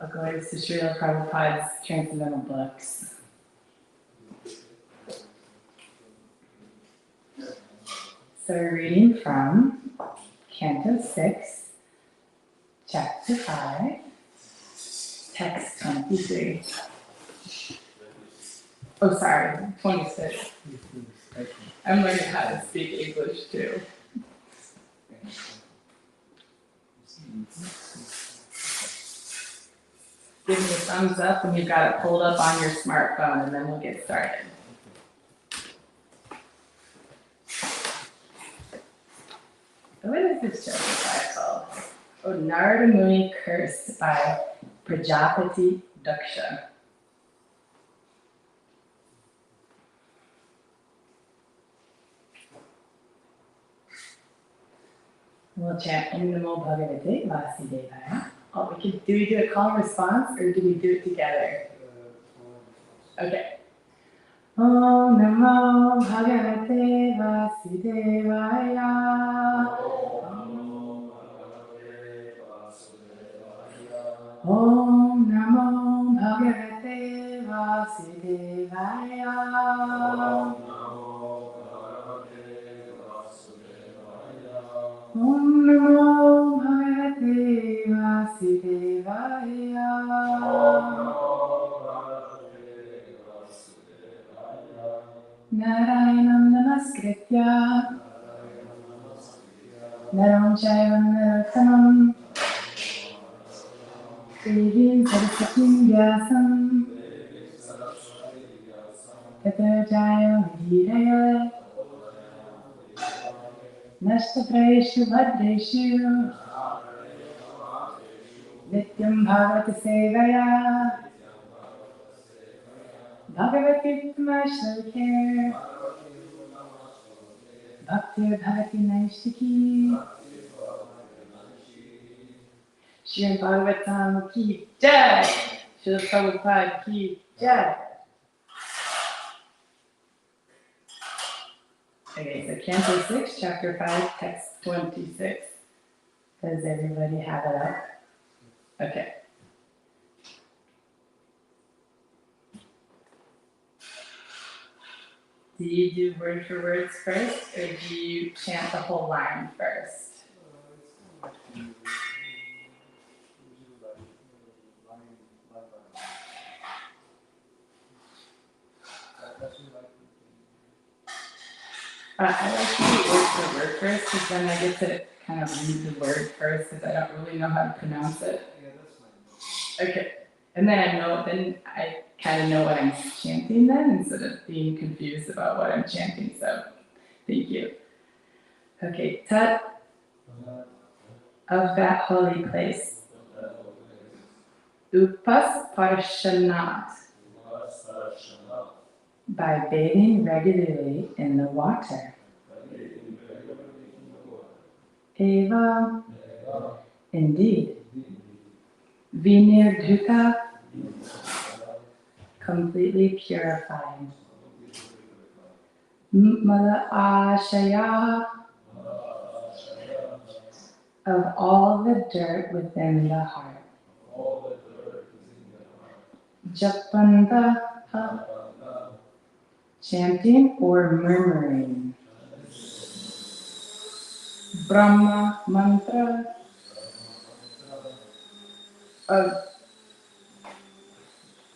according to Srila Prabhupada's Transcendental books. So we're reading from Canto 6, Chapter 5, Text 23. Oh, sorry, 26. I'm learning how to speak English too. Give me a thumbs up when you've got it pulled up on your smartphone, and then we'll get started. What is this chapter 5 called? Oh, Narada Muni cursed by Prajapati Daksha. We'll chant Om Namo Bhagavate Vasudevaya. Oh, do we do a call and response, or do we do it together? Okay. Om Namo Bhagavate Vasudevaya. Om Namo Bhagavate Vasudevaya. Om Namo Bhagavate Vasudevaya. Narayanam Namaskritya Naram Chaivam Narottamam Devim Saraswatim Vyasam Tato Jaya Vidhiraya Nashtapraeshu Bhadreshu Nityam Bhagavata Sevaya Bhagavati Tamashloke Bhaktir Bhavati Naishtaki Srimad Bhagavatam ki jai! Srila Prabhupada ki jai! Okay, so Canto 6, Chapter 5, Text 26. Does everybody have it up? Okay. Do you do word for words first, or do you chant the whole line first? I like to do word for word first, because then I get to kind of read the word first, because I don't really know how to pronounce it. Yeah, that's fine. Okay, and then I kind of know what I'm chanting then, instead of being confused about what I'm chanting, so thank you. Okay, Tat of that holy place. Upas Parshanat, by bathing regularly in the water. Eva, indeed. Vinirdhuta, completely purified. Mala ashaya, of all the dirt within the heart. Japanda, chanting or murmuring. Brahma mantra,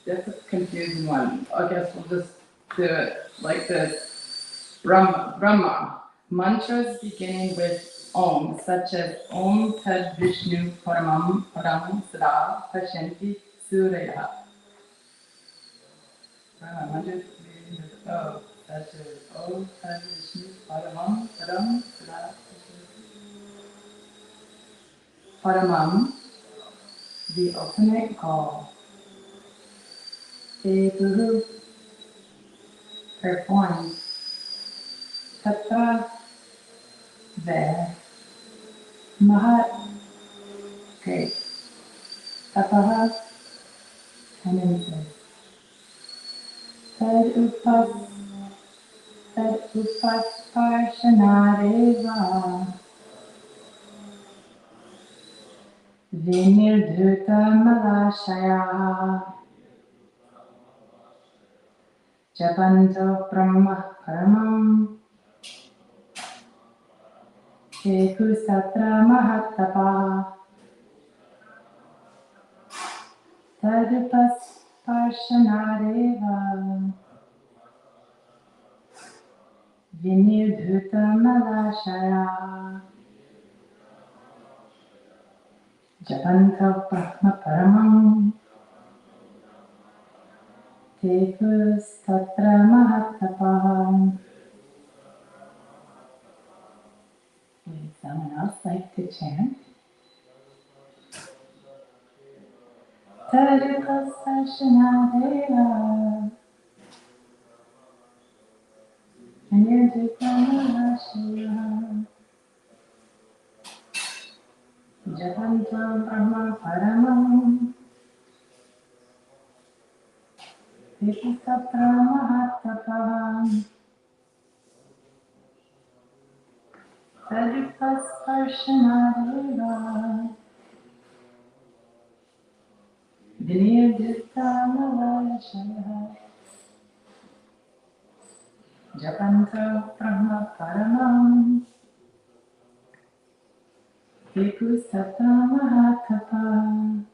that's a confusing one. I guess we'll just do it like this. Brahma. Mantras beginning with Om, such as Om Tad Vishnu Paramam Param Sada Pashanti Surya. Mantras beginning with O, such as Om Tad Vishnu Paramam Param Sada Paramam, the ultimate goal. Guru performed. Tatra, there. Mahat, great. Tapaha, penances. Tad upas parshanareva. Vinirduta Malashaya Japanto Brahma Paramam Tekusatra Mahatapa Tadupas Parshanadeva Vinirduta Malashaya Japanto Brahma Paramam Tekusatra Mahatapa. Would someone else like to chant? Tadupasashanadeva Vinirduta Japantam Brahma Paramam Vipisatra Mahatapam Sadipasparshanadeva Vinirjita Malayashaya Japantam Brahma Paramam Vipisatra Mahatapam.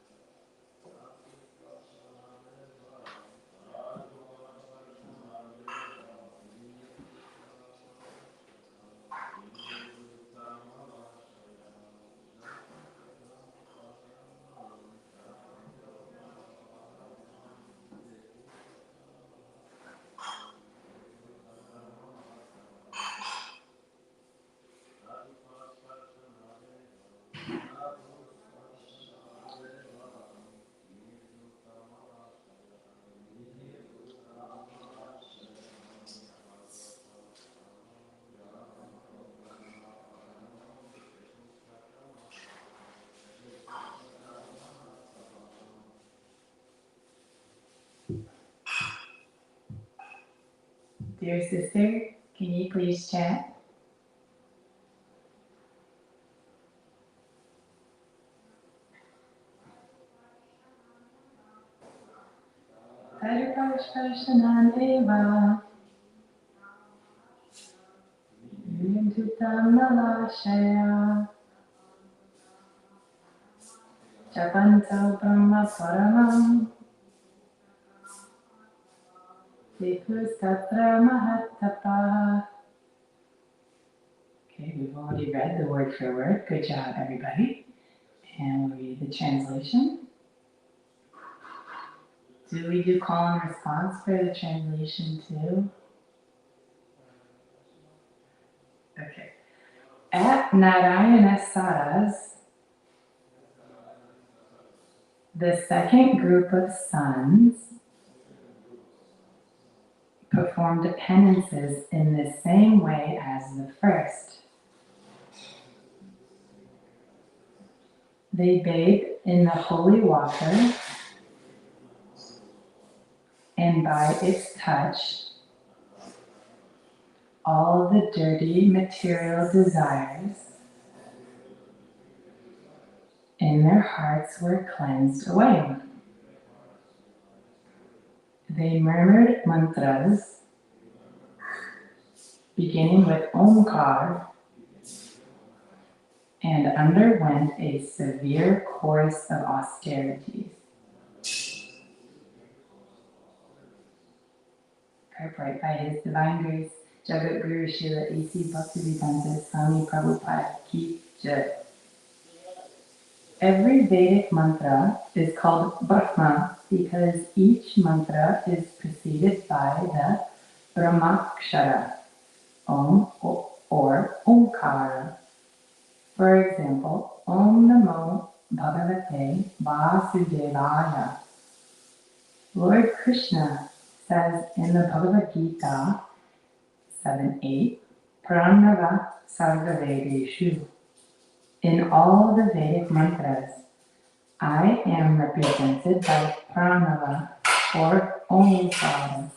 Dear sister, can you please chant? Tadupasparshanadeva Vinirjita Malayashaya Japantam Brahma Paramam Vipisatra Mahatapa. Okay, we've already read the word for word. Good job, everybody. And we'll read the translation. Do we do call and response for the translation too? Okay. At Narayana Saras, the second group of sons performed penances in the same way as the first. They bathed in the holy water, and by its touch, all the dirty material desires in their hearts were cleansed away. They murmured mantras, beginning with Omkar, and underwent a severe course of austerities. Purport by His Divine Grace, Jagat Guru Srila A.C. Bhaktivedanta Swami Prabhupada Ki Jai. Every Vedic mantra is called Brahma because each mantra is preceded by the Brahmakshara, Om or Omkara. For example, Om Namo Bhagavate Vasudevaya. Lord Krishna says in the Bhagavad Gita 7:8, Pranava Sarvavedeshu. In all the Vedic mantras, I am represented by Pranava or Omkara.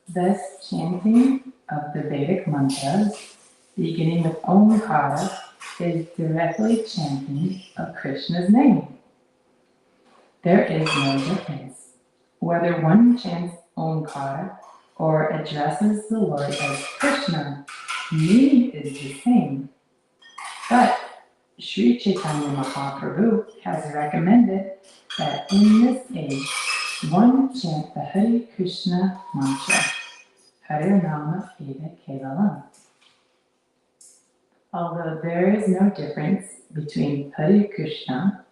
Thus, chanting of the Vedic mantras, beginning with Omkara, is directly chanting of Krishna's name. There is no difference. Whether one chants Omkara or addresses the Lord as Krishna, meaning is the same. But Sri Chaitanya Mahaprabhu has recommended that in this age, one chant the Hare Krishna mantra, Hare Nama Eva Kevalam. Although there is no difference between Hare Krishna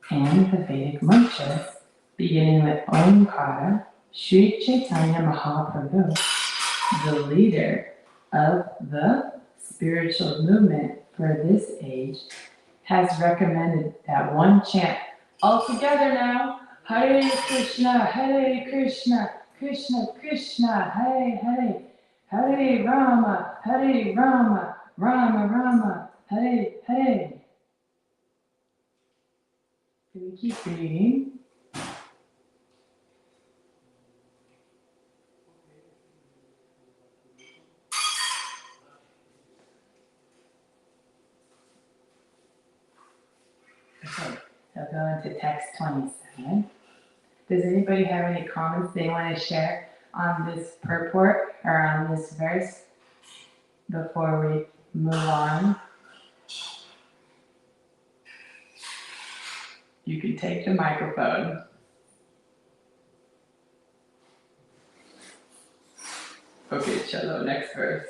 and the Vedic mantras, beginning with Omkara, Sri Chaitanya Mahaprabhu, the leader of the spiritual movement for this age, has recommended that one chant all together now, Hare Krishna, Krishna Krishna, Hare Hare, Hare Rama, Rama Rama, Hare Hare. Can we keep reading? Okay, I'll go into text 27. Does anybody have any comments they want to share on this purport or on this verse before we move on? You can take the microphone. Okay, Chelo, next verse.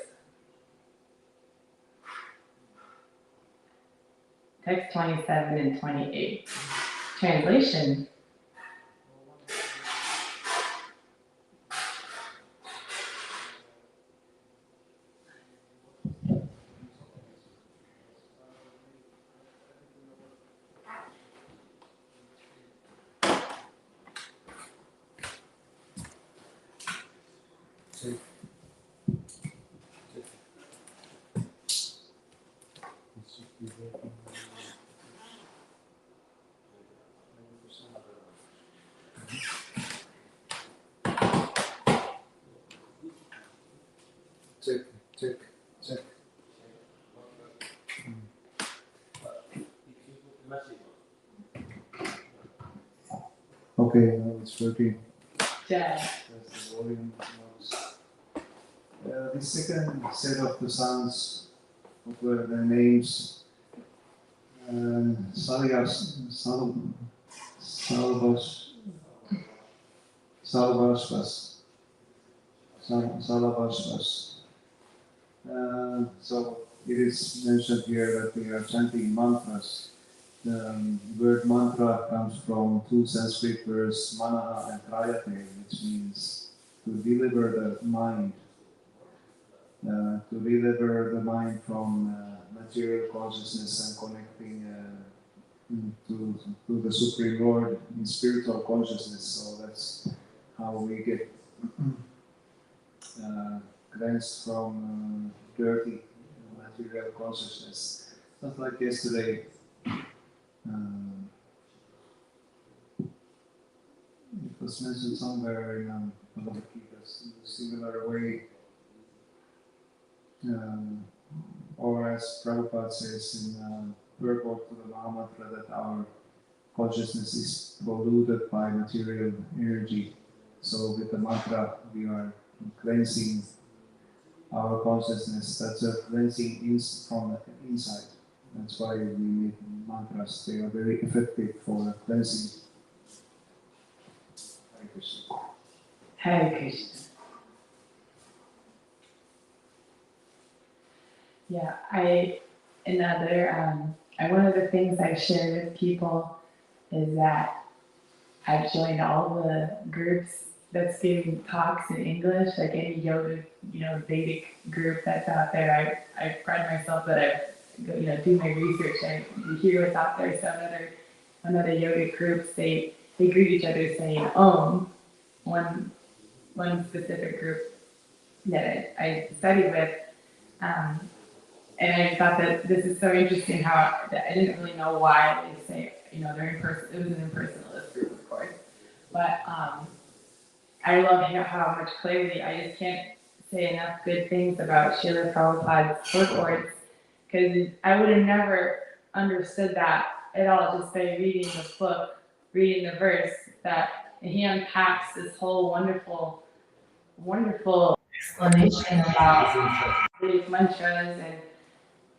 Text 27 and 28. Translation. Check. Okay, now it's working. Jazz. That's the volume. The second set of the sounds of the names Salavashvas. So it is mentioned here that we are chanting mantras. The word mantra comes from two Sanskrit words, manaha and prayate, which means to deliver the mind. To deliver the mind from material consciousness and connecting to the Supreme Lord in spiritual consciousness. So that's how we get cleansed from dirty material consciousness. Not like yesterday. It was mentioned somewhere in Bhagavad Gita in a similar way. Or as Prabhupada says in purport to the Mahamantra, that our consciousness is polluted by material energy. So with the mantra we are cleansing our consciousness. That's a cleansing from the inside. That's why we need mantras. They are very effective for cleansing. Hare Krishna. Hare Krishna. Yeah, one of the things I share with people is that I've joined all the groups that's giving talks in English, like any yoga, Vedic group that's out there. I pride myself that I, do my research. I hear what's out there. So another yoga groups, they greet each other saying Om. One specific group that I studied with. And I thought that this is so interesting how I didn't really know why they say, they're in person. It was an impersonalist group, of course. But I love how much clarity, I just can't say enough good things about Srila Prabhupada's purports because I would have never understood that at all just by reading the book, reading the verse, that he unpacks this whole wonderful explanation about Vedic mantras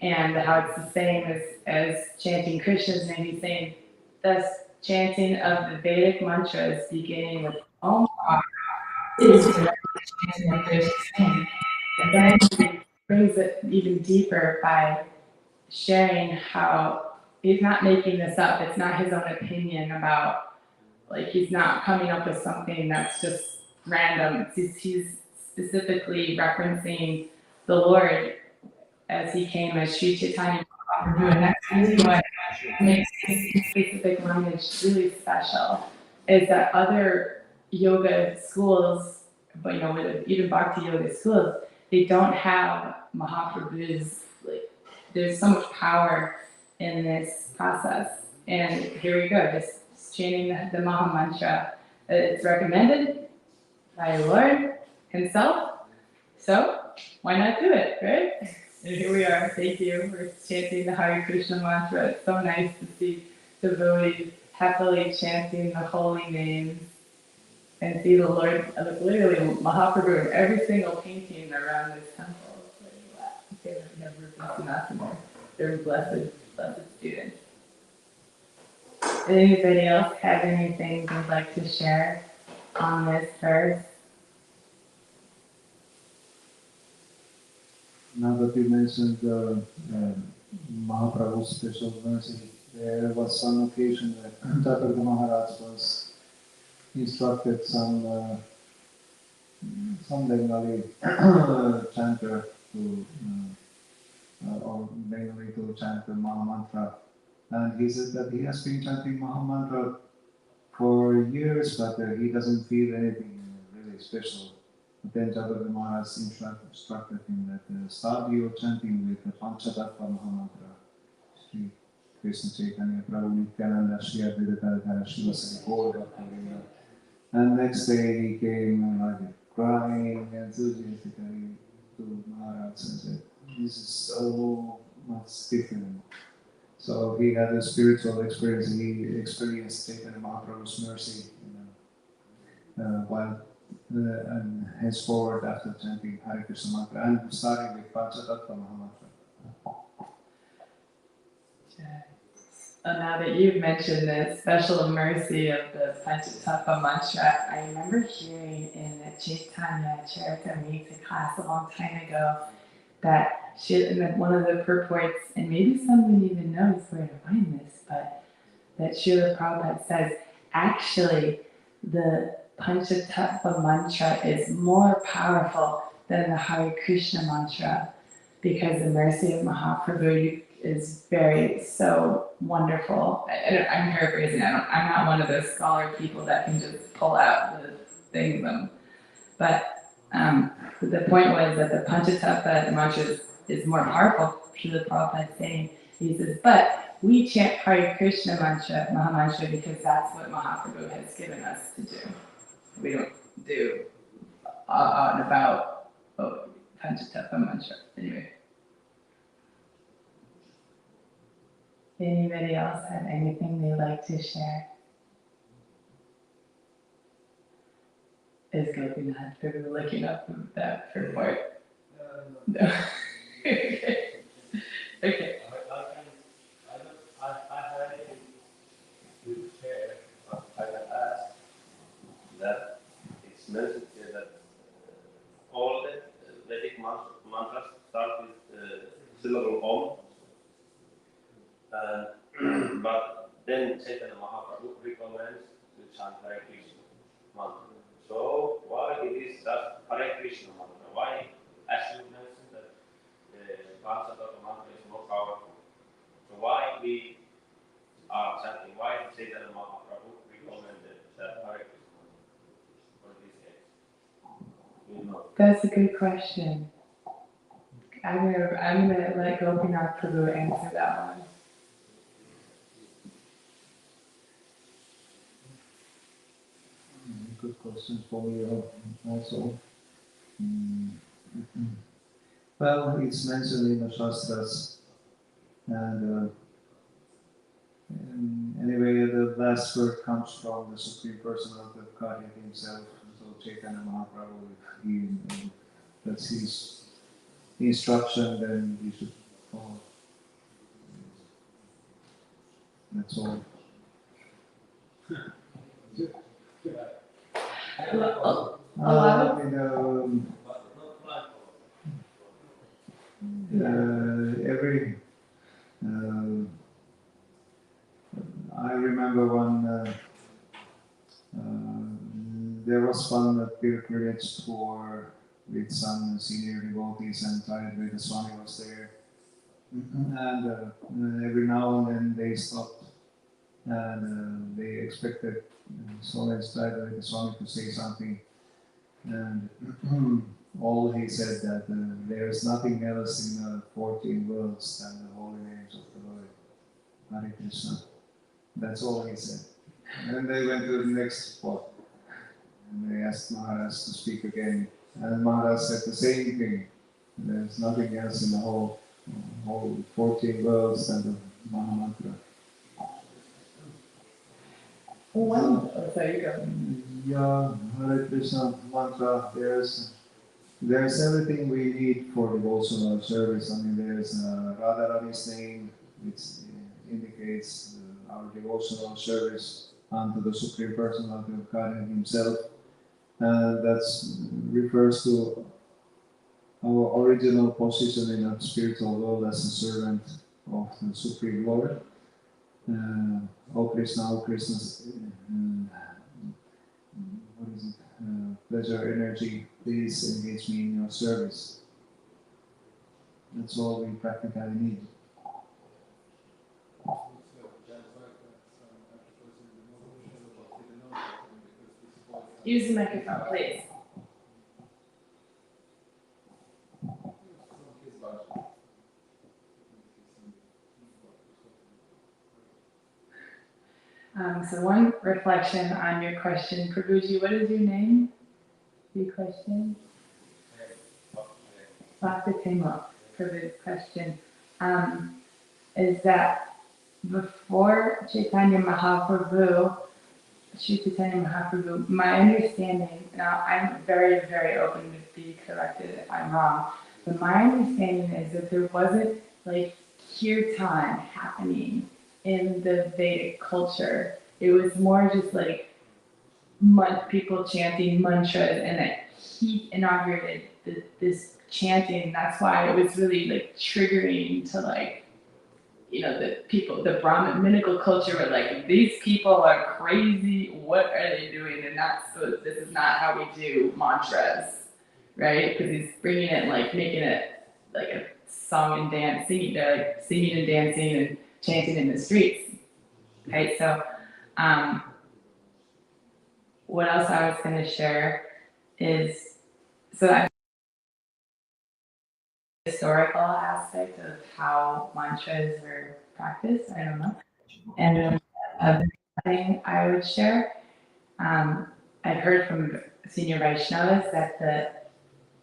and how it's the same as chanting Krishna's name. He's saying, thus chanting of the Vedic mantras beginning with Om is directly chanting of Krishna's name. And then he brings it even deeper by sharing how he's not making this up. It's not his own opinion about, like, he's not coming up with something that's just random. He's specifically referencing the Lord as he came as Sri Chaitanya Mahaprabhu. And that's really what makes this specific language really special, is that other yoga schools, but even Bhakti yoga schools, they don't have Mahaprabhu's, like, there's so much power in this process. And here we go, just chanting the Maha Mantra. It's recommended by the Lord himself, so why not do it, right? And here we are, thank you, we're chanting the Hare Krishna mantra. It's so nice to see devotees happily chanting the holy names and see the Lord, literally Mahaprabhu in every single painting around this temple. It's like, wow, okay, I've never been to nothing. They're blessed students. Anybody else have anything they'd like to share on this verse? Now that you mentioned Mahaprabhu's special mercy, there was some occasion that Tathagata Maharaj was instructed some Bengali chanter to, or Bengali to chant the Maha Mantra. And he said that he has been chanting Maha Mantra for years, but he doesn't feel anything really special. But then Tathagata Maharaj instructed him that start your chanting with the Panchatattva Maha Mantra. Sri Krishna Chaitanya Prabhu Nityananda Shri Advaita Gadadhara Shivasari Gaura Bhakta. And next day he came like crying enthusiastically to Maharaj and said, this is so much different. So he had a spiritual experience. He experienced Chaitanya Mahaprabhu's mercy, and henceforward after chanting Hare Krishna mantra and starting with Panchatattva Mahamantra. Now that you've mentioned the special mercy of the Panchatattva mantra, I remember hearing in the Chaitanya Charitamrita class a long time ago that in one of the purports, and maybe someone even knows where to find this, but that Srila Prabhupada says, actually, the Panchatattva mantra is more powerful than the Hare Krishna mantra, because the mercy of Mahaprabhu is so wonderful. I'm paraphrasing. I'm not one of those scholar people that can just pull out the things. But the point was that the Panchatattva mantra is more powerful. Srila Prabhupada is saying, he says, but we chant Hare Krishna mantra, Maha Mantra, because that's what Mahaprabhu has given us to do. We don't do out and about Panchatattva mantra. Anyway. Anybody else have anything they'd like to share? Is Gopinath Prabhu looking up that report? No. Okay. Okay. I have anything to share, but I can ask that it's mentioned here that all the Vedic mantras start with syllable Om, but then Chaitanya Mahaprabhu recommends to chant Hare Krishna mantra. So why it is just Hare Krishna mantra? Why, as you mentioned, that the Panchatattva mantra is more powerful? So why we are chanting? Why Chaitanya Mahaprabhu recommended that Hare Krishna for this case? You know. That's a good question. I'm gonna let Gopinath Prabhu answer that one. Good question for you also. Well, it's mentioned in the Shastras And anyway, the last word comes from the Supreme Personality of Godhead himself. So Chaitanya Mahaprabhu, if that's his instruction, then we should follow. That's all. A lot of I remember there was one pilgrimage tour with some senior devotees, and Tayadvaita Swami was there. And every now and then they stopped, and they expected Swami to say something. And all he said that there is nothing else in the 14 worlds than the holy names of the Lord. Hare Krishna. That's all he said. And then they went to the next spot. And they asked Maharaj to speak again. And Maharaj said the same thing. There's nothing else in the whole 14 worlds than the Mahamantra. There you go. Yeah, Hare Krishna mantra, there's everything we need for devotional service. I mean, there's Radharani's name, which indicates our devotional service unto the Supreme Personality of Godhead himself. And that refers to our original position in the spiritual world as a servant of the Supreme Lord. O Krishna, what is it? Pleasure, energy, please engage me in your service. That's all we practically need. Use the microphone, please. So one reflection on your question, Prabhuji, what is your name? Your question? Bhakti-Tema, Prabhu's question, is that before Chaitanya Mahaprabhu, Sri Chaitanya Mahaprabhu, my understanding, now I'm very, very open to be corrected if I'm wrong, but my understanding is that there wasn't like kirtan happening in the Vedic culture. It was more just like people chanting mantras, and that he inaugurated this chanting. That's why it was really like triggering to like, you know, the people, the Brahminical culture were like, these people are crazy, what are they doing? And this is not how we do mantras, right? Because he's bringing it, like making it like a song and dance, singing, they're like singing and dancing and chanting in the streets, right? So, what else I was going to share is, so that historical aspect of how mantras are practiced, I don't know. And another thing I would share, I've heard from senior Vaishnavas that the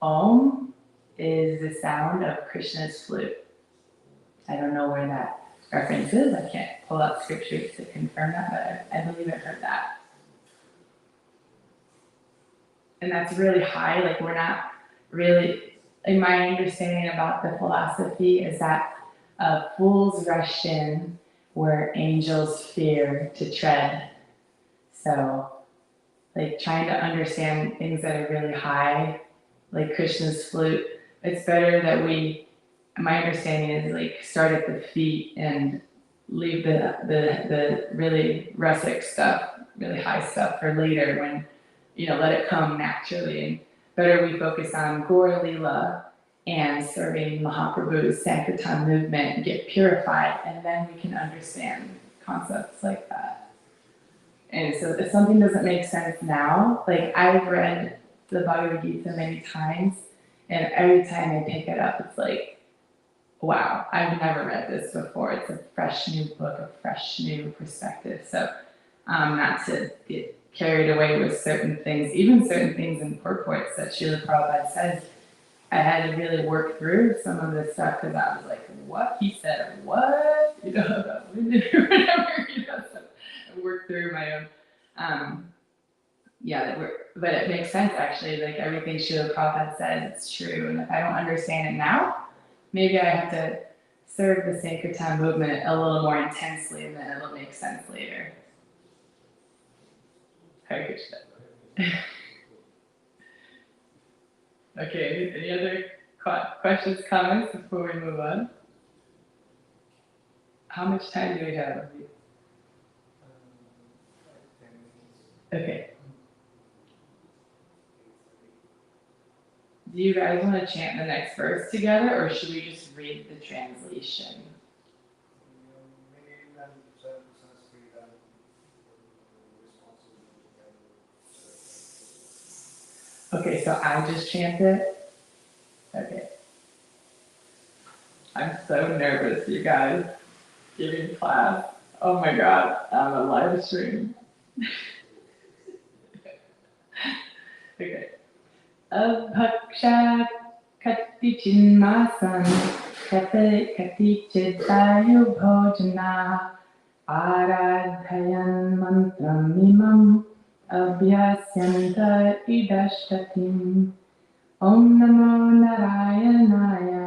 Om is the sound of Krishna's flute. I don't know where that reference is. I can't pull up scriptures to confirm that, but I believe I've heard that. And that's really high, like we're not really, in my understanding about the philosophy is that fools rush in where angels fear to tread. So, like trying to understand things that are really high, like Krishna's flute, it's better that my understanding is like start at the feet and leave the really rustic stuff, really high stuff for later when, you know, let it come naturally. And better we focus on Gaur Lila and serving Mahaprabhu's Sankirtan movement and get purified, and then we can understand concepts like that. And so if something doesn't make sense now, like I've read the Bhagavad Gita many times, and every time I pick it up, it's like, wow, I've never read this before. It's a fresh new book, a fresh new perspective. So not to get carried away with certain things, even certain things in purports that Srila Prabhupada says, I had to really work through some of this stuff because I was like, what? He said, what? You know, about women or whatever, you know, so I worked through my own, but it makes sense actually, like everything Srila Prabhupada says, it's true. And if I don't understand it now, maybe I have to serve the Sankirtan movement a little more intensely and then it'll make sense later. Hare Krishna. Okay, any other questions, comments before we move on? How much time do we have? Okay. Do you guys want to chant the next verse together, or should we just read the translation? Okay, so I just chant it? Okay. I'm so nervous, you guys, giving class. Oh my God, on a live stream. Okay. Abhakshat kati chinmasan kati chittayu bhojana aradhayan mantram imam abhyasyanta idashtatim Om Namo Narayanaya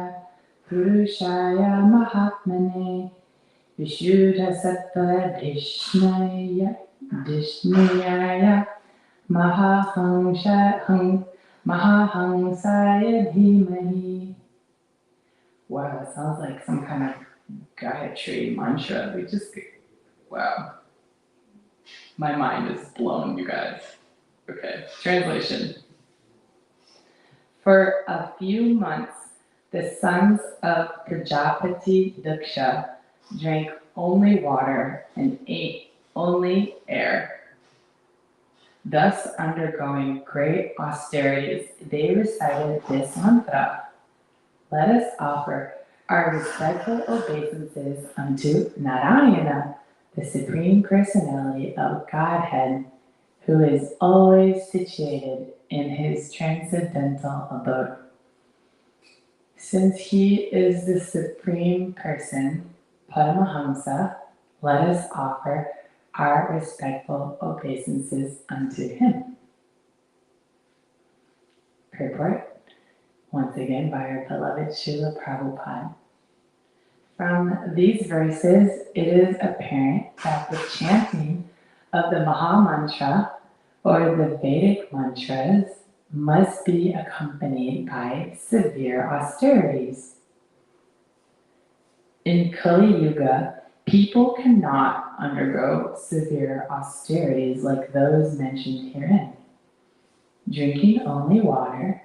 Purushaya Mahatmane Vishuddha Sattva Dishnaya Mahahangsaya Dhimahi. Wow, that sounds like some kind of Gayatri mantra. Wow. My mind is blown, you guys. Okay, translation. For a few months, the sons of Prajapati Daksha drank only water and ate only air. Thus, undergoing great austerities, they recited this mantra: Let us offer our respectful obeisances unto Narayana, the Supreme Personality of Godhead, who is always situated in his transcendental abode. Since he is the Supreme Person, Paramahamsa, let us offer our respectful obeisances unto him. Purport, once again by our beloved Srila Prabhupada. From these verses, it is apparent that the chanting of the Maha Mantra or the Vedic mantras must be accompanied by severe austerities. In Kali Yuga, people cannot undergo severe austerities like those mentioned herein, drinking only water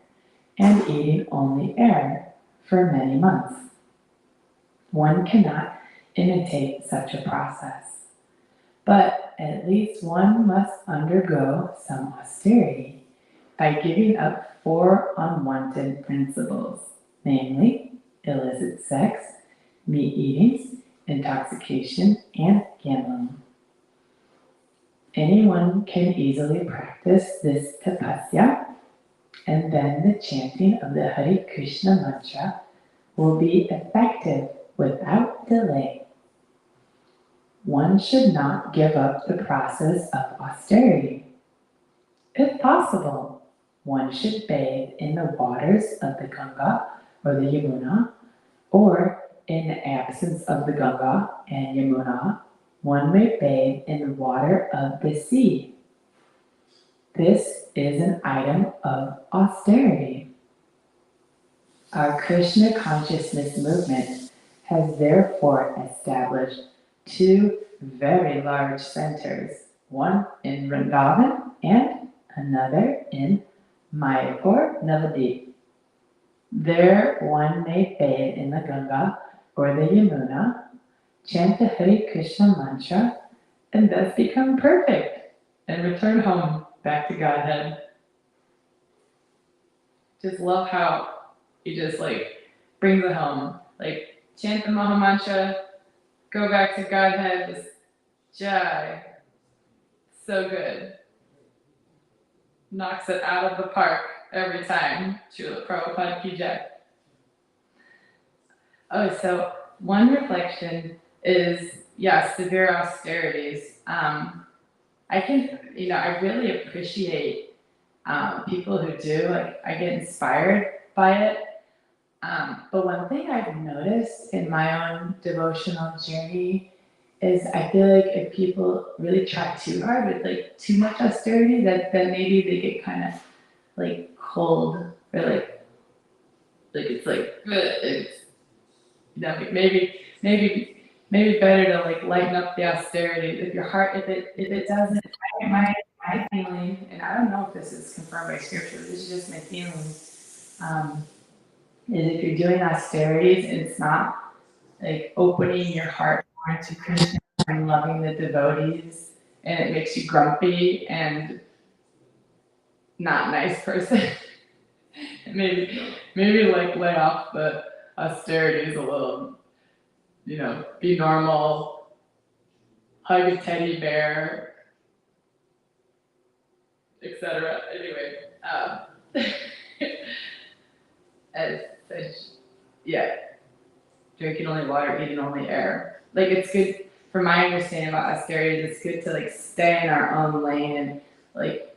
and eating only air for many months. One cannot imitate such a process, but at least one must undergo some austerity by giving up 4 unwanted principles, namely illicit sex, meat eating, intoxication, and gambling. Anyone can easily practice this tapasya, and then the chanting of the Hare Krishna mantra will be effective without delay. One should not give up the process of austerity. If possible, one should bathe in the waters of the Ganga or the Yamuna, or in the absence of the Ganga and Yamuna, one may bathe in the water of the sea. This is an item of austerity. Our Krishna consciousness movement has therefore established 2 very large centers, one in Vrindavan and another in Mayapur, Navadip. There one may bathe in the Ganga or the Yamuna, chant the Hare Krishna mantra, and thus become perfect and return home back to Godhead. Just love how he just brings it home. Chant the Maha Mantra, go back to Godhead, just Jai. So good. Knocks it out of the park. every time. Srila Prabhupada ki jai. Oh, so one reflection is, yeah, severe austerities. I can, I really appreciate people who do, like, I get inspired by it. But one thing I've noticed in my own devotional journey is I feel like if people really try too hard with like too much austerity, that maybe they get kind of like cold or like it's like it's maybe better to like lighten up the austerity if your heart if it doesn't. My feeling, and I don't know if this is confirmed by scripture, this is just my feeling. Is if you're doing austerities and it's not like opening your heart more to Krishna and loving the devotees, and it makes you grumpy and not a nice person. maybe like lay off the austerities a little, be normal, hug a teddy bear, etc. Anyway, as yeah, drinking only water, eating only air. Like it's good, from my understanding about austerity, it's good to like stay in our own lane and like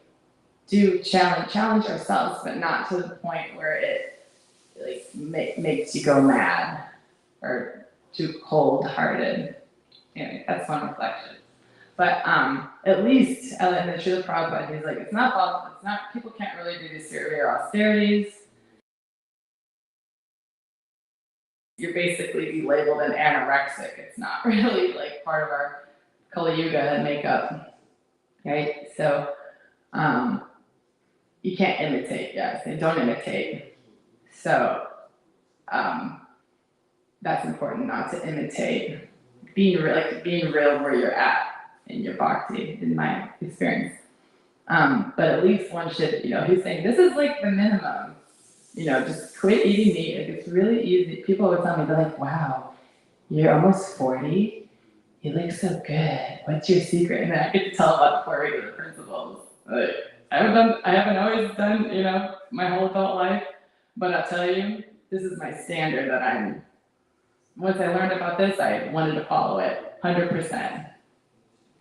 do challenge ourselves, but not to the point where it like makes you go mad or too cold-hearted. Anyway, that's one reflection. But at least in the Srila Prabhupada, he's like, it's not possible. It's not. People can't really do these severe austerities. You're basically be labeled an anorexic. It's not really like part of our Kali Yuga makeup, right? So you can't imitate. Yes, they don't imitate. So that's important, not to imitate. Being real where you're at in your bhakti, in my experience. But at least one should, he's saying this is like the minimum. Just quit eating meat. Like it's really easy. People would tell me, they're like, wow, you're almost 40. You look so good. What's your secret? And then I get to tell about the 4 regular principles. Like, I haven't always done, my whole adult life, but I'll tell you, this is my standard that once I learned about this, I wanted to follow it 100%.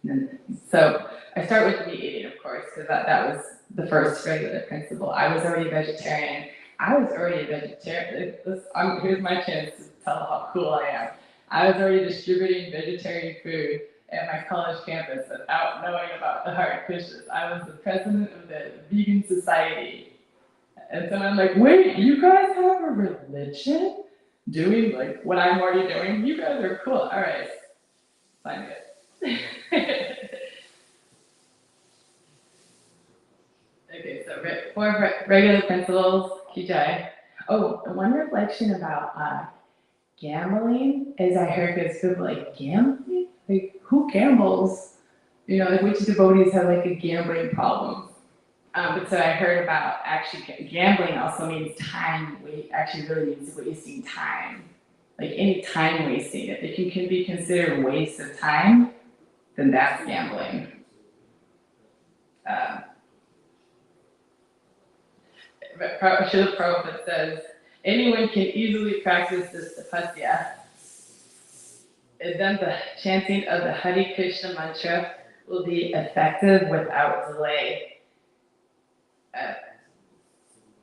And so I start with meat eating, of course, because that was the first regular principle. I was already vegetarian. Here's my chance to tell how cool I am. I was already distributing vegetarian food at my college campus without knowing about the Hare Krishnas. I was the president of the Vegan Society. And so I'm like, wait, you guys have a religion? Doing like what I'm already doing? You guys are cool. All right, find it. Okay, so 4 regular principles, Kijai. Oh, one reflection about gambling is I heard this people like gambling? Like who gambles? Like which devotees have like a gambling problem? But so I heard about actually gambling also means time. Actually really means wasting time. Like any time wasting. If it can be considered a waste of time, then that's gambling. Srila Prabhupada says, anyone can easily practice this tapasya. And then the chanting of the Hare Krishna mantra will be effective without delay.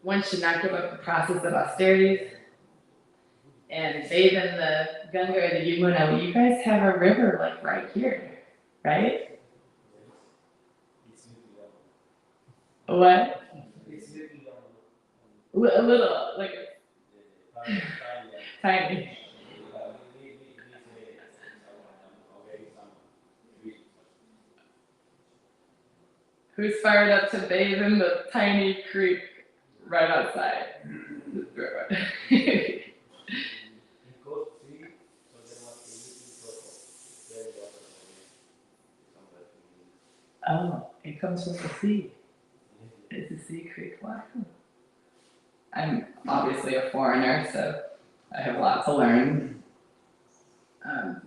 One should not give up the process of austerities and bathe in the Ganga or the Yamuna. Well, you guys have a river like right here, right? What? A little, like tiny. Who's fired up to bathe in the tiny creek right outside? Oh, it comes from the sea. It's a sea creek. Wow. I'm obviously a foreigner, so I have a lot to learn. And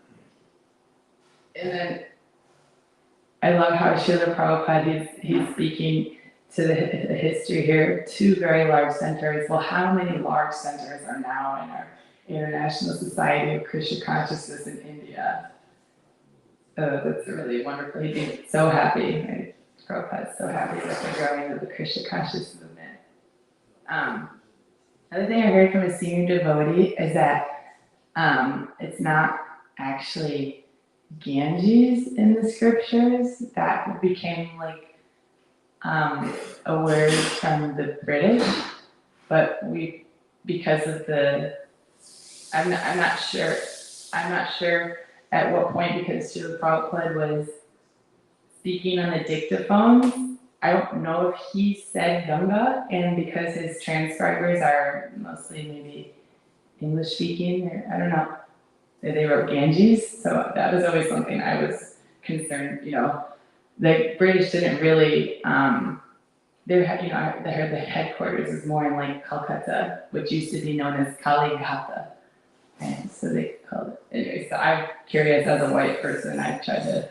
then I love how Srila Prabhupada, he's speaking to the history here, 2 very large centers. Well, how many large centers are now in our International Society of Krishna Consciousness in India? Oh, that's really wonderful. He'd be so happy. Right? Prabhupada's so happy with the growing of the Krishna Consciousness movement. Another thing I heard from a senior devotee is that it's not actually Ganges in the scriptures. That became like a word from the British, but because of the, I'm not sure at what point, because Srila Prabhupada was speaking on the dictaphone. I don't know if he said Ganga, and because his transcribers are mostly maybe English speaking, or I don't know, they wrote Ganges, so that was always something I was concerned, the British didn't really, the headquarters is more in like Calcutta, which used to be known as Kaligata. And so they called it, anyway, so I'm curious as a white person, I tried to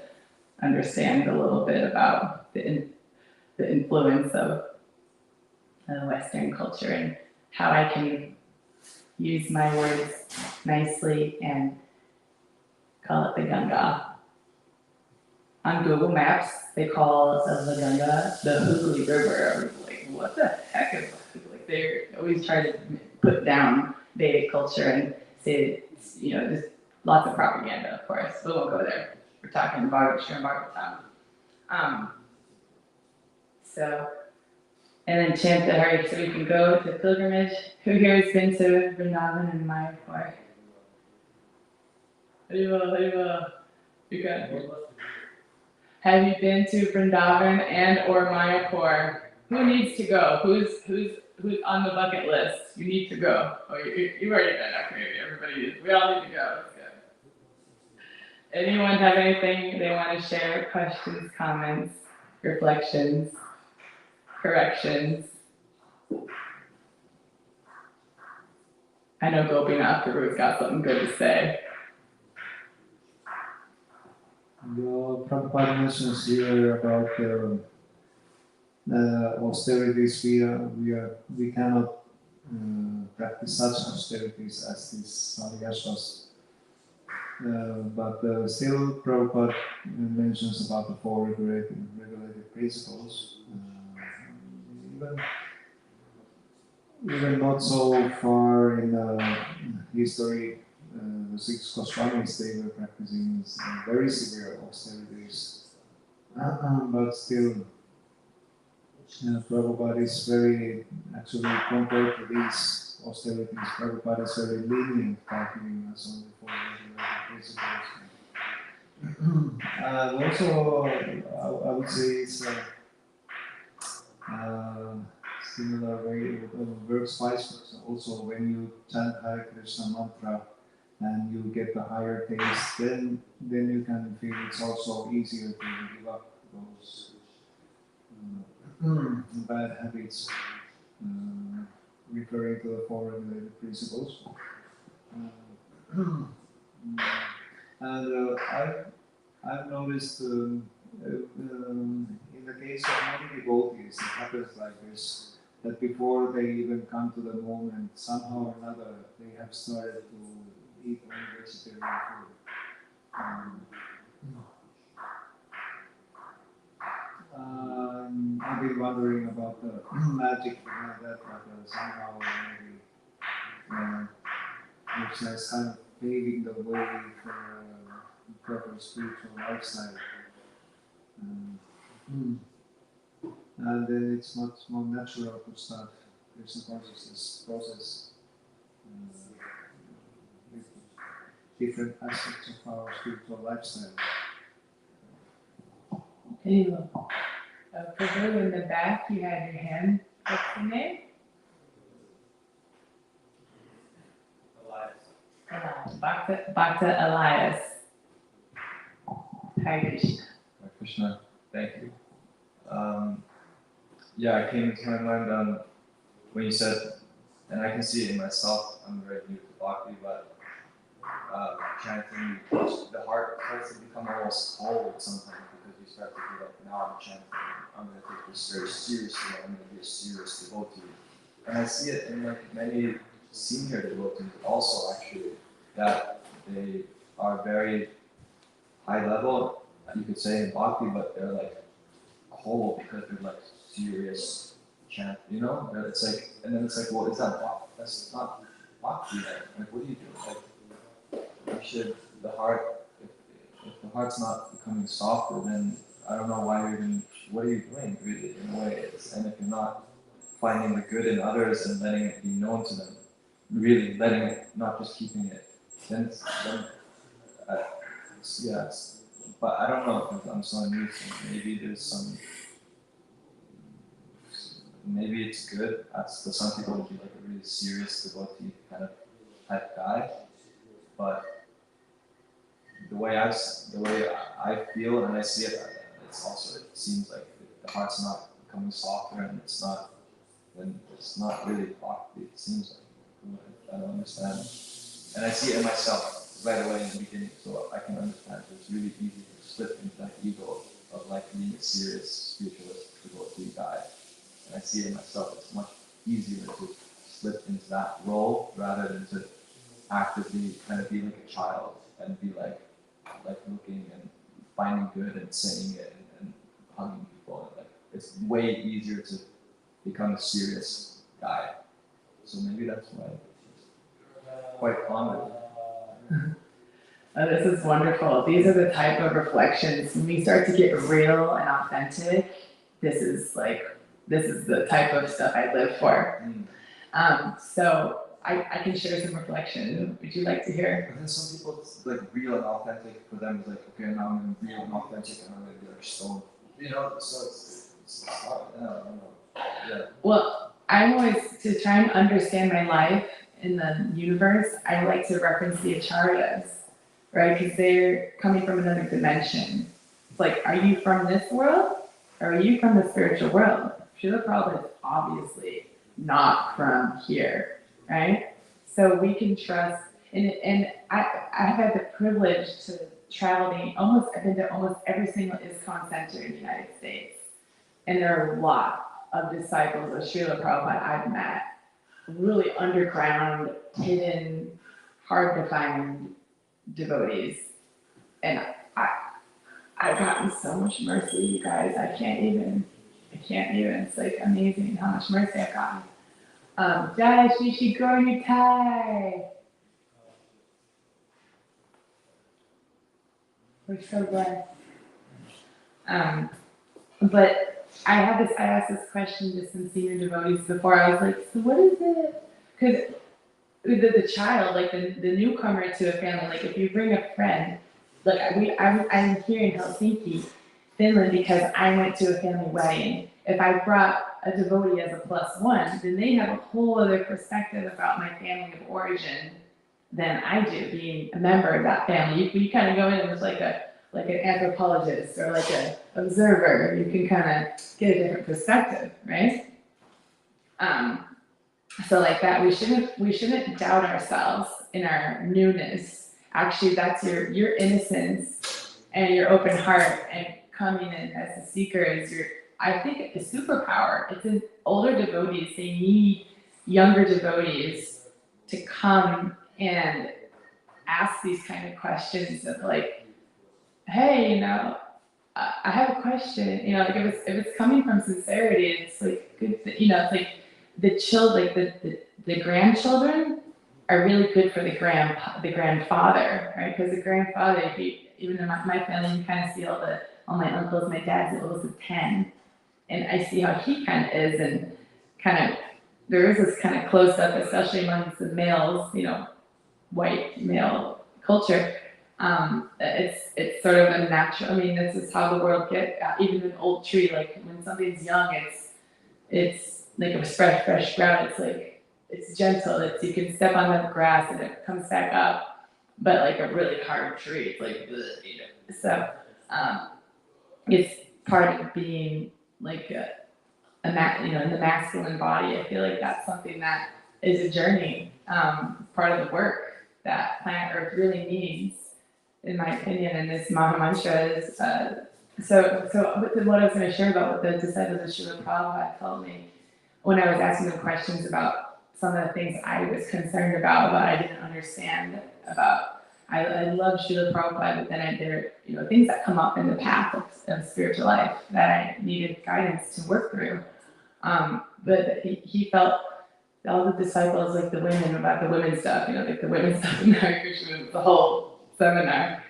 understand a little bit about the influence of Western culture and how I can use my words nicely and call it the Ganga. On Google Maps, they call the Ganga the Hooghly River. I was like, what the heck is this? Like, they always try to put down Vedic culture and say, just lots of propaganda, of course. We won't go there. We're talking about Srimad Bhagavatam. And then chant the Hare, so we can go to pilgrimage. Who here has been to Vrindavan and Mayapur? Haribo. You got it. Have you been to Vrindavan and or Mayapur? Who needs to go? Who's on the bucket list? You need to go. Oh, you've already been. Okay, everybody is. We all need to go. That's good. Anyone have anything they want to share? Questions, comments, reflections, corrections? I know Gopinath Guru's got something good to say. Prabhupada mentions here about austerities. We cannot practice such austerities as these Sariyashvas. But still, Prabhupada mentions about the 4 regulated principles. Even not so far in history, the 6 Goswamis, they were practicing very severe austerities. But still, Prabhupada is very, actually compared to these austerities, Prabhupada is very lenient by giving us only 4 regulated principles. Also, I would say it's similar way it works vice versa. Also, when you chant Hare Krishna mantra and you get the higher taste, then you can feel it's also easier to give up those bad habits, referring to the 4 regulated principles. And I've noticed in the case of many devotees, it happens like this, that before they even come to the moment, somehow or another, they have started to eat only vegetarian food. I've been wondering about the magic behind that, but somehow maybe which has kind of paving the way for a proper spiritual lifestyle. And then it's much more natural to start Krishna consciousness process with different aspects of our spiritual lifestyle. Anyway, Prabhu, in the back, you had your hand. What's the name? Elias. Bhakta Elias. Hare Krishna. Hare Krishna, thank you. It came into my mind when you said, and I can see it in myself, I'm very new to Bhakti, but chanting, the heart starts to become almost cold sometimes because you start to feel like, now I'm chanting, I'm going to take just very seriously, I'm going to be a serious devotee. And I see it in like many senior devotees also actually, that they are very high level, you could say in bhakti, but they're like cold because they're like serious chant, you know? And it's like, and then it's like, well, is that bhakti? That's not bhakti then. Like, what are you doing? Like, you should, the heart, if the heart's not becoming softer, then I don't know why you're even, what are you doing really in a way? And if you're not finding the good in others and letting it be known to them, really letting it, not just keeping it, then uh, yeah, but I don't know because I'm so new, so maybe there's some, maybe it's good for some people to be like a really serious devotee kind of type guy, but the way I feel and I see it, it's also, it seems like the heart's not becoming softer and it's not, then it's not really bhakti, it seems like. I don't understand. And I see it in myself right away in the beginning, so I can understand. It's really easy to slip into that ego of like being a serious spiritualist devotee guy. And I see it in myself, it's much easier to slip into that role rather than to actively kind of be like a child and be like looking and finding good and saying it and hugging people. And like, it's way easier to become a serious guy. So maybe that's why I'm quite honored. Oh, this is wonderful. These are the type of reflections, when we start to get real and authentic, this is the type of stuff I live for. So I can share some reflection. Would you like to hear? But then some people, it's like real and authentic for them is like, okay, now I'm going to be real and authentic and I'm going to be like stoned. You know, so it's hard. I don't know. Yeah. Well, I'm always, to try and understand my life in the universe, I like to reference the acharyas, right? Because they're coming from another dimension. It's like, are you from this world or are you from the spiritual world? Srila Prabhupada is obviously not from here, right? So we can trust, and I've had the privilege to travel I've been to almost every single ISKCON center in the United States. And there are a lot of disciples of Srila Prabhupada I've met, really underground, hidden, hard to find devotees. And I've gotten so much mercy, you guys, I can't even, it's like amazing how much mercy I've gotten. Jai Shri Shri Gaur Nitai. We're so blessed. But I asked this question to some senior devotees before. I was like, so what is it? Because the child, like the newcomer to a family, like if you bring a friend, like I'm here in Helsinki, Finland, because I went to a family wedding. If I brought a devotee as a +1, then they have a whole other perspective about my family of origin than I do, being a member of that family. You kind of go in as like an anthropologist or like an observer. You can kind of get a different perspective, right? So like that, we shouldn't doubt ourselves in our newness. Actually, that's your innocence and your open heart and coming in as a seeker is I think a superpower. It's in older devotees, they need younger devotees to come and ask these kind of questions of like, hey, I have a question, like if it's coming from sincerity, it's like good, it's like the grandchildren are really good for the grandfather, right? Because the grandfather, even in my family, you kind of see all my uncles, my dad's the oldest of 10, and I see how he kind of is, and kind of, there is this kind of close up, especially amongst the males, white male culture. It's sort of a natural, I mean, this is how the world even an old tree, like when something's young, it's like a fresh sprout, it's like, it's gentle, you can step on the grass and it comes back up, but like a really hard tree, it's like, so, it's part of being like in the masculine body. I feel like that's something that is a journey, part of the work that planet Earth really needs, in my opinion, and this Maha Mantra is but what I was going to share about what the disciples of Srila Prabhupada told me when I was asking them questions about some of the things I was concerned about, but I didn't understand about. I love Srila Prabhupada, but then there are things that come up in the path of spiritual life that I needed guidance to work through. But he felt all the disciples, like the women, about the women stuff, like the women stuff in Hare Krishna, the whole seminar.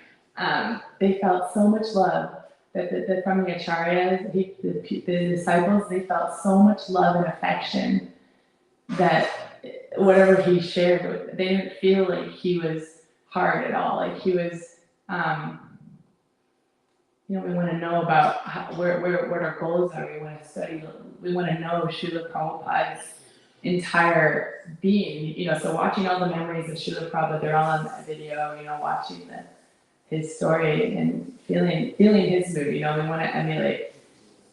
They felt so much love that from the acharyas, the disciples, they felt so much love and affection that whatever he shared, they didn't feel like he was hard at all. Like he was, we want to know about what our goals are. We want to study. We want to know Srila Prabhupada's entire being. So watching all the memories of Srila Prabhupada, they're all on that video. Watching his story and feeling his mood. We want to emulate.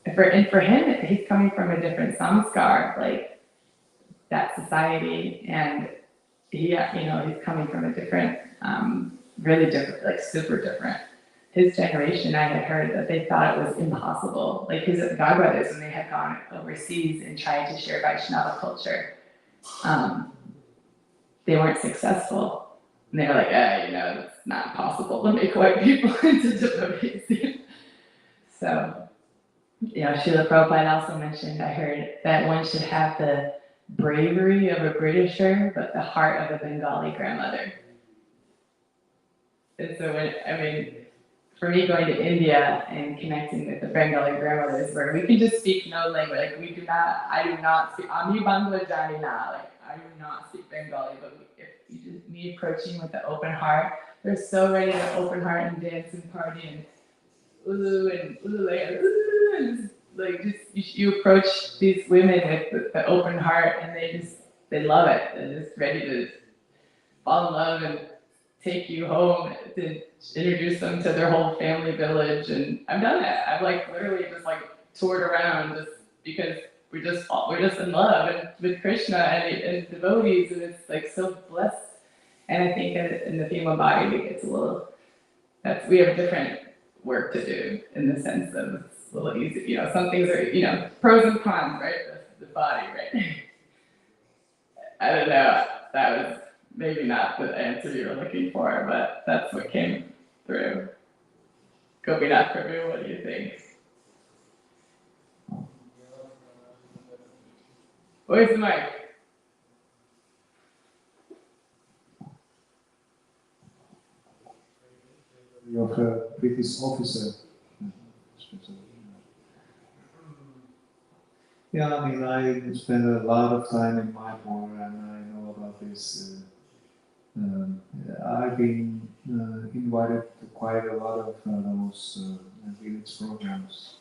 And for him, he's coming from a different samskar, like that society, and he's coming from a different, really different, like super different. His generation, I had heard that they thought it was impossible. Like his godbrothers, when they had gone overseas and tried to share Vaishnava culture, they weren't successful. And they were like, it's not possible to make white people into devotees. So, Srila Prabhupada also mentioned, I heard, that one should have the bravery of a Britisher, but the heart of a Bengali grandmother. And so for me, going to India and connecting with the Bengali grandmothers, where we can just speak no language, like I do not speak, Ami Bangla Janina, like I do not speak Bengali, but me approaching with the open heart, they're so ready to open heart and dance and party and you approach these women with the open heart and they love it. They're just ready to fall in love and take you home to introduce them to their whole family village. And I've done it. I've literally just toured around just because we're just in love and with Krishna and devotees, and it's so blessed. And I think in the female body it's we have different work to do in the sense of it's a little easy. Some things are pros and cons, right? The body, right? I don't know. That was maybe not the answer you were looking for, but that's what came through. Gopinath Prabhu, what do you think? Where's the mic? Of a British officer. Yeah, I spend a lot of time in Mayapur and I know about this. I've been invited to quite a lot of those village programs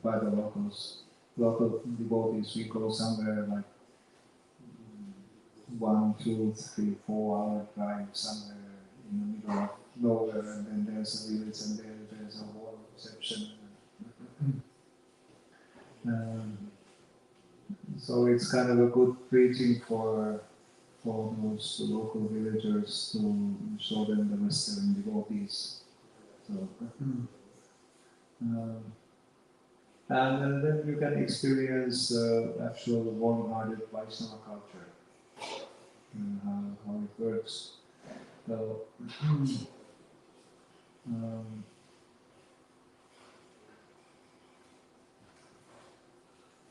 by the local devotees. We go somewhere like 1, 2, 3, 4 hour drive somewhere in the middle of nowhere, and then there's a village and there's a whole reception. So it's kind of a good preaching for those local villagers to show them the Western devotees. So, and then you can experience actual warm-hearted Vaishnava culture, how it works. So,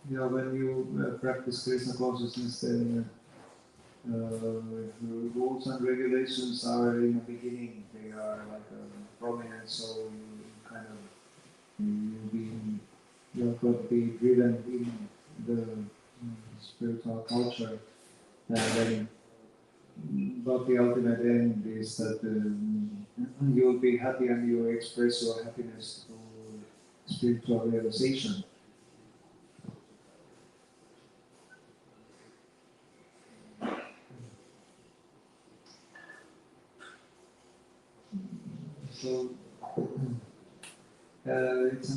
when you practice Krishna consciousness, then the rules and regulations are in the beginning. They are prominent, so you're going to be driven in the spiritual culture, and then, but the ultimate end is that you'll be happy and you express your happiness through spiritual realization. So it's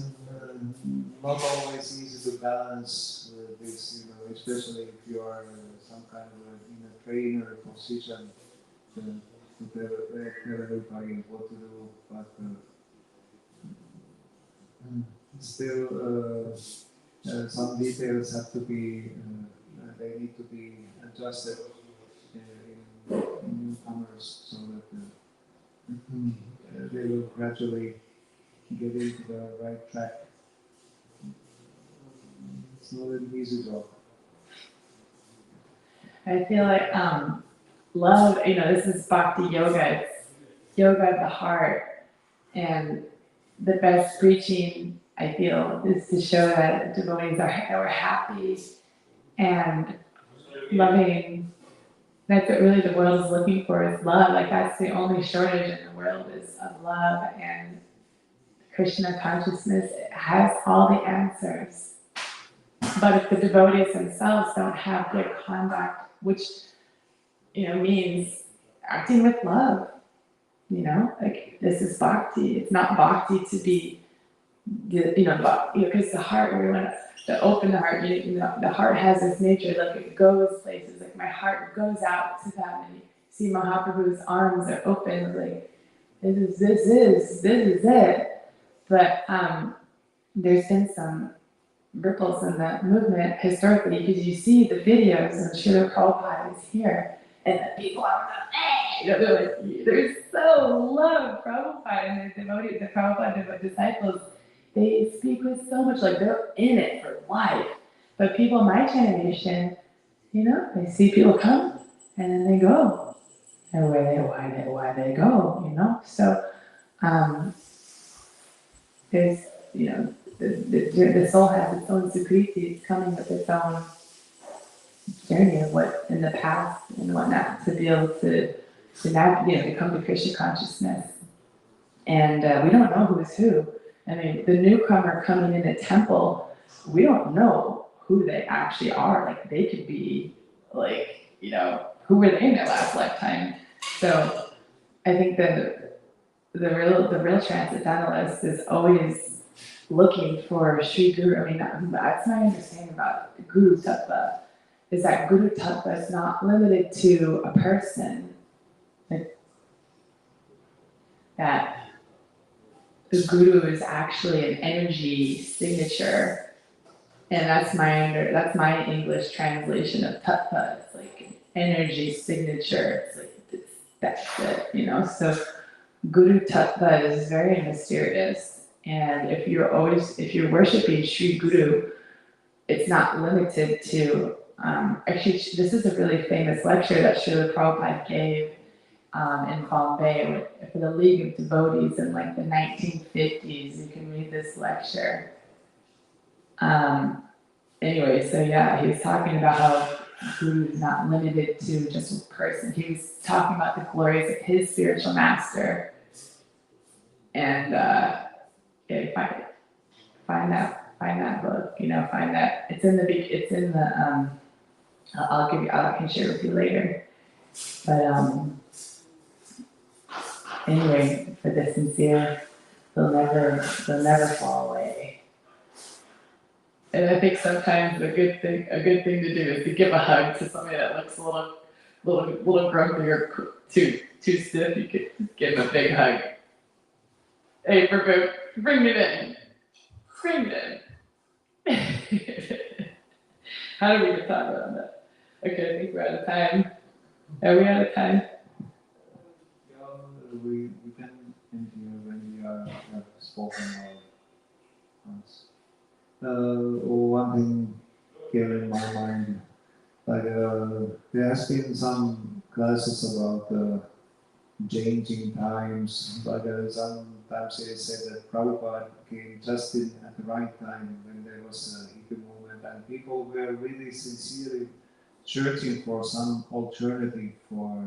not always easy to balance this, especially if you are some kind of in a trainer position to tell everybody what to do. But still some details have to be, they need to be adjusted in newcomers so that they will gradually get into the right track. It's not an easy job. I feel like love, this is bhakti yoga. It's yoga of the heart. And the best preaching, I feel, is to show that devotees are happy and loving. That's what really the world is looking for, is love. Like, that's the only shortage in the world, is of love. And Krishna consciousness has all the answers. But if the devotees themselves don't have good conduct, which means acting with love, like, this is bhakti. It's not bhakti to be, because the heart, we want to open the heart. The heart has this nature, like, it goes places. Like, my heart goes out to them, and you see Mahaprabhu's arms are open, like, this is it. But there's been some ripples in the movement historically, because you see the videos, and Srila Prabhupada is here, and the people are like, they're so love Prabhupada, and the devotees, the Prabhupada disciples, they speak with so much, like, they're in it for life. But people my generation, they see people come, and then they go, and why they go, so there's, the soul has its own sukriti. It's coming with its own journey of what in the past and whatnot, to be able to navigate, to come to Krishna consciousness. And we don't know who's who. I mean, the newcomer coming in a temple, we don't know who they actually are. Like, they could be, like, who were they in their last lifetime? So I think that the real transcendentalist is always looking for Sri Guru. I mean, that's my understanding about Guru Tattva, is that Guru Tattva is not limited to a person. Like, that the Guru is actually an energy signature, and that's my English translation of Tattva. It's like an energy signature. It's like, that's it, So Guru Tattva is very mysterious. And if you're worshiping Sri Guru, it's not limited to, actually, this is a really famous lecture that Srila Prabhupada gave in Bombay for the League of Devotees in, like, the 1950s. You can read this lecture. Anyway, so yeah, he was talking about how Guru is not limited to just a person. He was talking about the glories of his spiritual master. And find that book, find that, it's in the, I can share with you later. But anyway, for the sincere, they'll never fall away. And I think sometimes a good thing to do is to give a hug to somebody that looks a little grumpy or too stiff. You could give them a big hug. Hey, Prabhu, bring me in. Bring it in. How do we even talk about that? Okay, I think we're out of time. Are we out of time? Yeah, we can continue when we have spoken once. One thing came in my mind, like there has been some classes about changing times, but sometimes they said that Prabhupada came just at the right time when there was a hippie movement, and people were really sincerely searching for some alternative for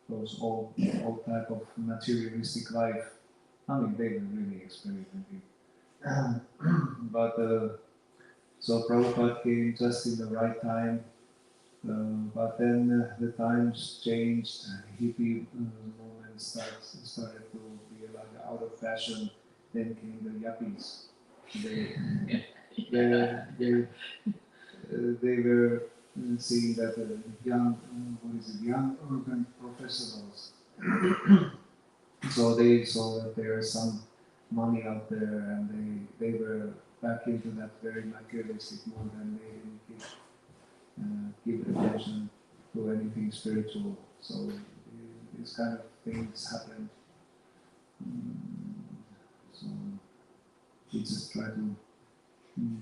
those old type of materialistic life. I mean, they were really experimenting. But so Prabhupada came just in the right time. But then the times changed. Hippie movement started to be like out of fashion. Then came the yuppies. They were seeing that young urban professionals So they saw that there is some money out there, and they were back into that very materialistic mode, and they didn't give attention to anything spiritual. So these kind of things happened. So we just try to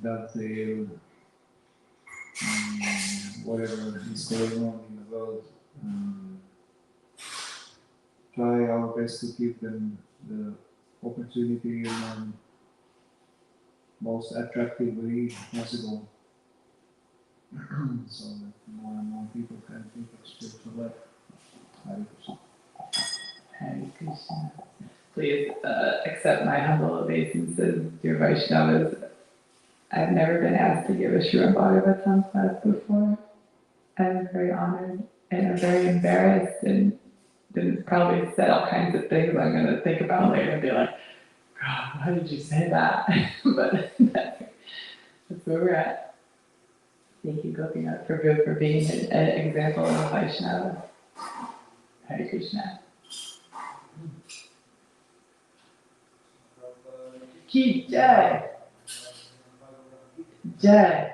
dovetail whatever is going on in the world. Try our best to give them the opportunity in the most attractive way possible, so that more and more people can think of spiritual life. Hare Krishna. Hare Krishna. Please accept my humble obeisances, dear Vaishnavas. I've never been asked to give a Srimad Bhagavatam class before. I'm very honored and I'm very embarrassed and then probably said all kinds of things I'm going to think about later and be like, God, why did you say that? But that's where we're at. Thank you, Gopinath Prabhu, for being an example of Vaishnava. Hare Krishna. Ki Jai. Jai.